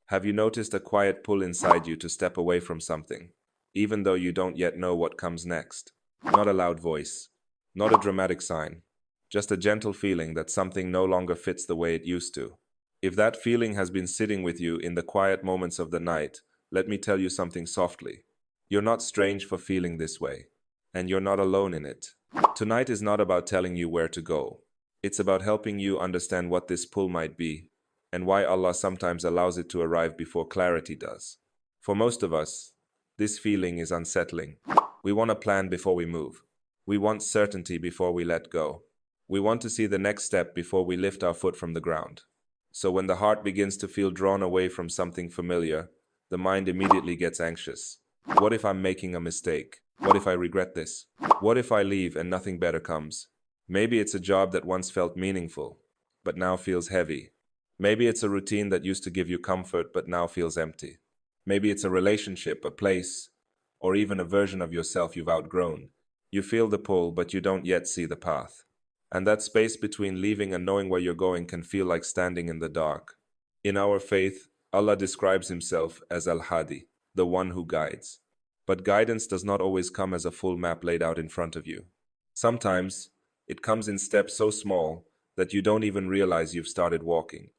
Have you noticed a quiet pull inside you to step away from something, even though you don't yet know what comes next? Not a loud voice, not a dramatic sign, just a gentle feeling that something no longer fits the way it used to. If that feeling has been sitting with you in the quiet moments of the night, let me tell you something softly. You're not strange for feeling this way, and you're not alone in it. Tonight is not about telling you where to go. It's about helping you understand what this pull might be, and why Allah sometimes allows it to arrive before clarity does. For most of us, this feeling is unsettling. We want a plan before we move. We want certainty before we let go. We want to see the next step before we lift our foot from the ground. So when the heart begins to feel drawn away from something familiar, the mind immediately gets anxious. What if I'm making a mistake? What if I regret this? What if I leave and nothing better comes? Maybe it's a job that once felt meaningful, but now feels heavy. Maybe it's a routine that used to give you comfort, but now feels empty. Maybe it's a relationship, a place, or even a version of yourself you've outgrown. You feel the pull, but you don't yet see the path. And that space between leaving and knowing where you're going can feel like standing in the dark. In our faith, Allah describes Himself as Al-Hadi, the one who guides. But guidance does not always come as a full map laid out in front of you. Sometimes, it comes in steps so small that you don't even realize you've started walking.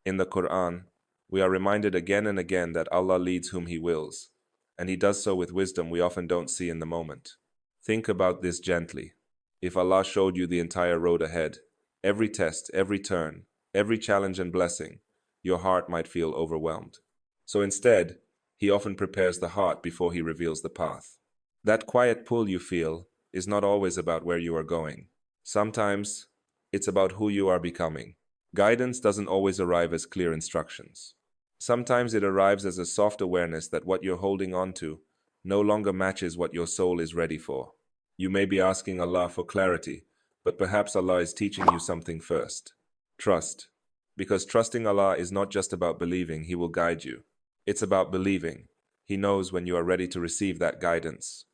In the Quran, we are reminded again and again that Allah leads whom He wills, and He does so with wisdom we often don't see in the moment. Think about this gently. If Allah showed you the entire road ahead, every test, every turn, every challenge and blessing, your heart might feel overwhelmed. So instead, He often prepares the heart before He reveals the path. That quiet pull you feel is not always about where you are going. Sometimes, it's about who you are becoming. Guidance doesn't always arrive as clear instructions. Sometimes it arrives as a soft awareness that what you're holding on to no longer matches what your soul is ready for. You may be asking Allah for clarity, but perhaps Allah is teaching you something first. Trust. Because trusting Allah is not just about believing He will guide you. It's about believing He knows when you are ready to receive that guidance.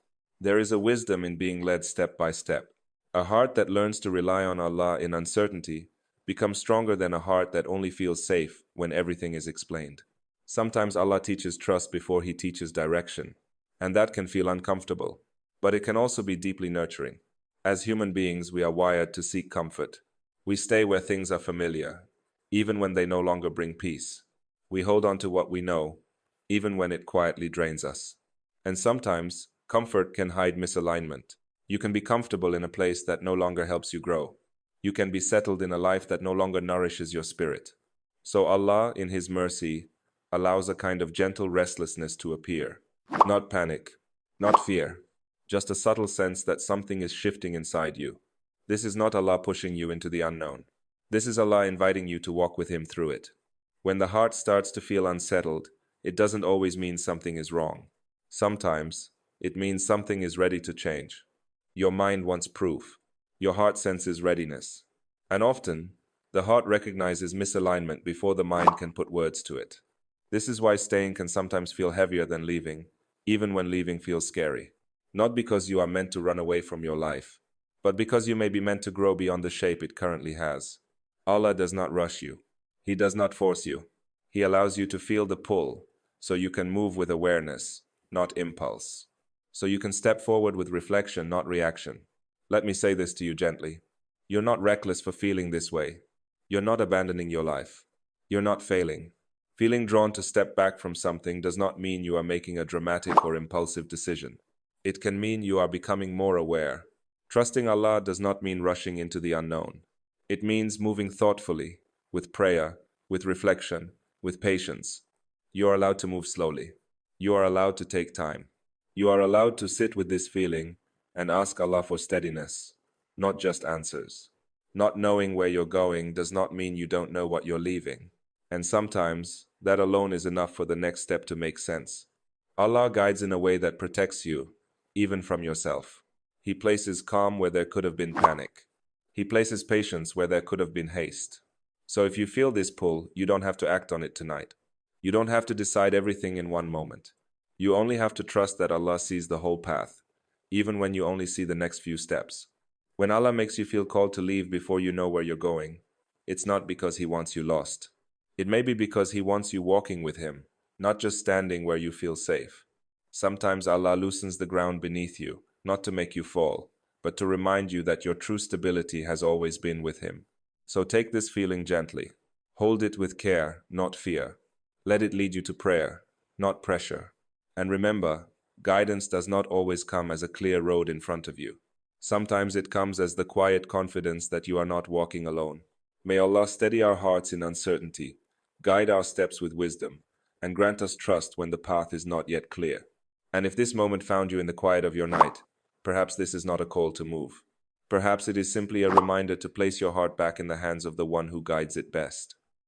There is a wisdom in being led step by step. A heart that learns to rely on Allah in uncertainty becomes stronger than a heart that only feels safe when everything is explained. Sometimes Allah teaches trust before He teaches direction, and that can feel uncomfortable, but it can also be deeply nurturing. As human beings, we are wired to seek comfort. We stay where things are familiar, even when they no longer bring peace. We hold on to what we know, even when it quietly drains us. And sometimes, comfort can hide misalignment. You can be comfortable in a place that no longer helps you grow. You can be settled in a life that no longer nourishes your spirit. So Allah, in His mercy, allows a kind of gentle restlessness to appear. Not panic, not fear, just a subtle sense that something is shifting inside you. This is not Allah pushing you into the unknown. This is Allah inviting you to walk with Him through it. When the heart starts to feel unsettled, it doesn't always mean something is wrong. Sometimes, it means something is ready to change. Your mind wants proof. Your heart senses readiness. And often, the heart recognizes misalignment before the mind can put words to it. This is why staying can sometimes feel heavier than leaving, even when leaving feels scary. Not because you are meant to run away from your life, but because you may be meant to grow beyond the shape it currently has. Allah does not rush you. He does not force you. He allows you to feel the pull, so you can move with awareness, not impulse. So you can step forward with reflection, not reaction. Let me say this to you gently. You're not reckless for feeling this way. You're not abandoning your life. You're not failing. Feeling drawn to step back from something does not mean you are making a dramatic or impulsive decision. It can mean you are becoming more aware. Trusting Allah does not mean rushing into the unknown. It means moving thoughtfully, with prayer, with reflection, with patience. You are allowed to move slowly. You are allowed to take time. You are allowed to sit with this feeling and ask Allah for steadiness, not just answers. Not knowing where you're going does not mean you don't know what you're leaving. And sometimes, that alone is enough for the next step to make sense. Allah guides in a way that protects you, even from yourself. He places calm where there could have been panic. He places patience where there could have been haste. So if you feel this pull, you don't have to act on it tonight. You don't have to decide everything in one moment. You only have to trust that Allah sees the whole path, even when you only see the next few steps. When Allah makes you feel called to leave before you know where you're going, it's not because He wants you lost. It may be because He wants you walking with Him, not just standing where you feel safe. Sometimes Allah loosens the ground beneath you, not to make you fall, but to remind you that your true stability has always been with Him. So take this feeling gently. Hold it with care, not fear. Let it lead you to prayer, not pressure. And remember, guidance does not always come as a clear road in front of you. Sometimes it comes as the quiet confidence that you are not walking alone. May Allah steady our hearts in uncertainty, guide our steps with wisdom, and grant us trust when the path is not yet clear. And if this moment found you in the quiet of your night, perhaps this is not a call to move. Perhaps it is simply a reminder to place your heart back in the hands of the one who guides it best.